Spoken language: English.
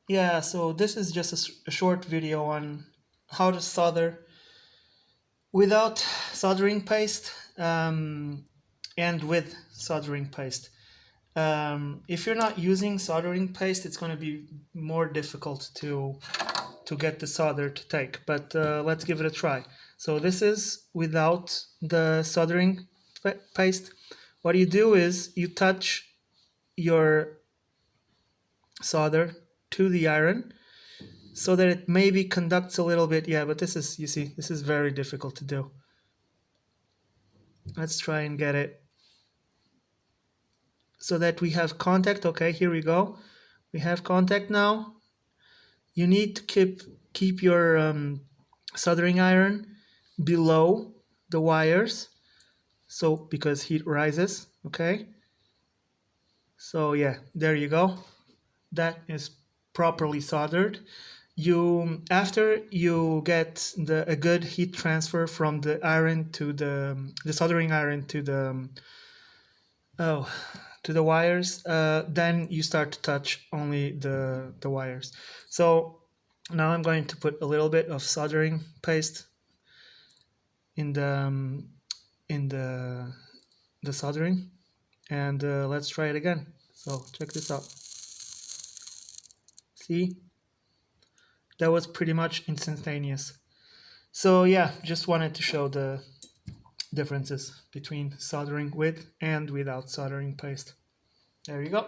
Yeah, so this is just a short video on how to solder without soldering paste and with soldering paste. If you're not using soldering paste, it's going to be more difficult to get the solder to take, but let's give it a try. So this is without the soldering paste. What you do is you touch your solder to the iron so that it maybe conducts a little bit. Yeah, but this is, you see, this is very difficult to do. Let's try and get it so that we have contact. Okay, here we go. We have contact now. You need to keep your soldering iron below the wires, so because heat rises. Okay, so yeah, there you go. That is properly soldered. You, after you get a good heat transfer from the iron to the soldering iron to the oh to the wires, then you start to touch only the wires. So now I'm going to put a little bit of soldering paste in the soldering, and let's try it again. So check this out. See, that was pretty much instantaneous. So yeah, just wanted to show the differences between soldering with and without soldering paste. There you go.